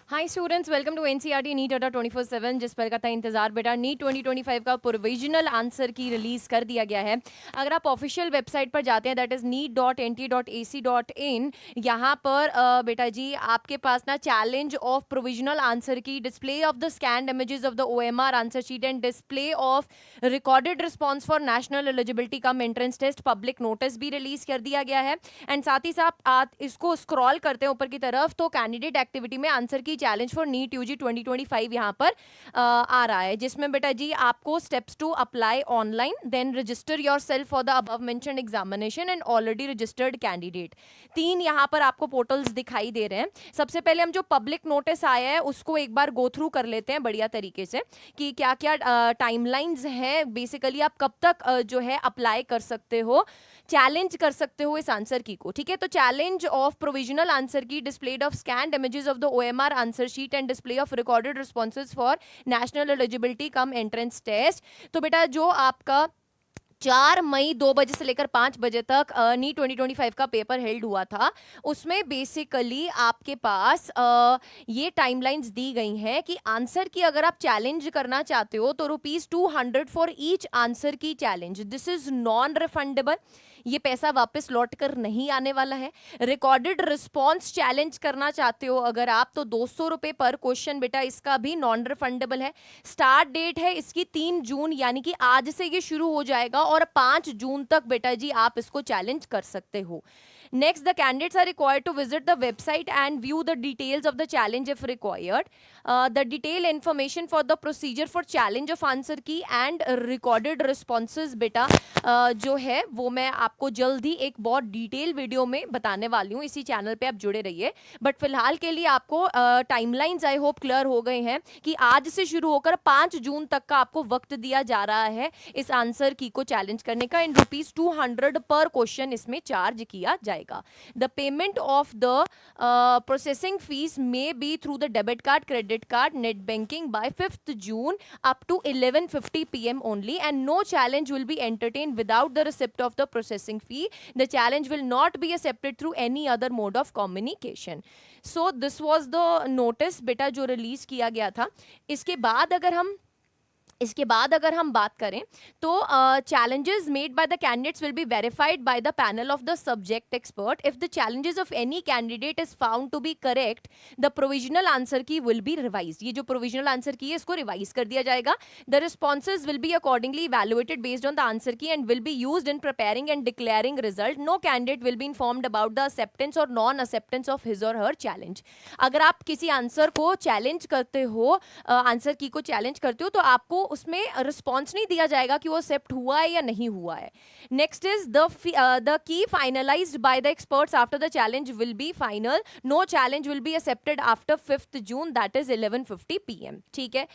Hi students, welcome to NCERT NEET Adda 24/7। जिस पर का था इंतजार बेटा, नीट 2025 का प्रोविजनल आंसर की रिलीज कर दिया गया है। अगर आप ऑफिशियल वेबसाइट पर जाते हैं, दैट इज neet.nt.ac.in, यहाँ पर बेटा जी आपके पास ना challenge of provisional answer key, display of the scanned images of the OMR answer sheet and display of recorded response for National Eligibility cum Entrance Test public notice भी release कर दिया गया है। एंड साथ ही साथ आप इसको स्क्रॉल करते हैं ऊपर की तरफ, तो कैंडिडेट एक्टिविटी में आंसर की चैलेंज फॉर नीट यूजी 2025 यहाँ पर आ रहा है, जिसमें बेटा जी आपको steps to apply online, then register yourself for the above mentioned examination and already registered candidate. 3 यहाँ पर आपको पोर्टल्स दिखाई दे रहे हैं। सबसे पहले हम जो पब्लिक नोटिस आया है उसको एक बार गो थ्रू कर लेते हैं बढ़िया तरीके से कि क्या क्या टाइमलाइंस हैं, बेसिकली आप कब तक जो है अप्लाई कर सकते हो, चैलेंज कर सकते हो इस आंसर की को। ठीक है, तो challenge of provisional answer key, displayed of scanned images of the OMR answer sheet and display of recorded responses for National Eligibility cum Entrance Test. तो बेटा जो आपका 4 मई 2 बजे से लेकर 5 बजे तक नीट 2025 का पेपर हेल्ड हुआ था, उसमें बेसिकली आपके पास ये टाइमलाइंस दी गई हैं कि आंसर की अगर आप चैलेंज करना चाहते हो तो ₹200 फॉर ईच आंसर की challenge. This is non refundable, ये पैसा वापस लौट कर नहीं आने वाला है। रिकॉर्डेड रिस्पॉन्स चैलेंज करना चाहते हो अगर आप, तो ₹200 पर क्वेश्चन बेटा, इसका भी नॉन रिफंडेबल है। स्टार्ट डेट है इसकी 3 जून, यानी कि आज से ये शुरू हो जाएगा और 5 जून तक बेटा जी आप इसको चैलेंज कर सकते हो। Next, the candidates are required to visit the website and view the details of the challenge if required. The detailed information for the procedure for challenge of answer key and recorded responses बेटा जो है वो मैं आपको जल्द ही एक बहुत detail video में बताने वाली हूँ। इसी चैनल पे आप जुड़े रहिए। बट फिलहाल के लिए आपको टाइमलाइंस आई होप क्लियर हो गए हैं कि आज से शुरू होकर 5 जून तक का आपको वक्त दिया जा रहा है इस आंसर की को चैलेंज करने का। इन ₹200 पर क्वेश्चन इसमें चार्ज किया जाएगा। The payment of the processing fees may be through the debit card, credit card, net banking by 5th June up to 11:50 p.m. only, and no challenge will be entertained without the receipt of the processing fee. The challenge will not be accepted through any other mode of communication. So this was the notice बेटा जो release किया गया था। इसके बाद अगर हम बात करें तो challenges made by the candidates will be verified by the panel of the subject expert. If the challenges of any candidate is found to be correct, the provisional answer key will be revised. ये जो provisional answer key है इसको revise कर दिया जाएगा. The responses will be accordingly evaluated based on the answer key and will be used in preparing and declaring result. No candidate will be informed about the acceptance or non-acceptance of his or her challenge. अगर आप किसी answer को challenge करते हो, answer की को challenge करते हो, तो आपको उसमें रिस्पॉन्स नहीं दिया जाएगा कि वो एक्सेप्ट हुआ है या नहीं हुआ है। Next is the key finalized by the experts after the challenge will be final. No challenge will be accepted after 5th June, that is 11:50 PM। ठीक है,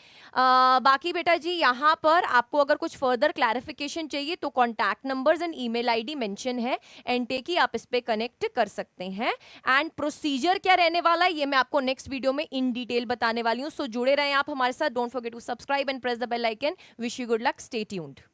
बाकी बेटा जी यहाँ पर आपको अगर कुछ फर्दर क्लैरिफिकेशन चाहिए तो contact numbers and email ID mention है एनटेक की, आप इस पे कनेक्ट कर सकते हैं। एंड प्रोसीजर क्या रहने वाला है ये मैं आपको नेक्स्ट वीडियो में इन डिटेल बताने वाली हूँ। सो जुड़े रहें आप हमारे साथ। Don't forget to subscribe and press the bell icon. Wish you good luck. Stay tuned.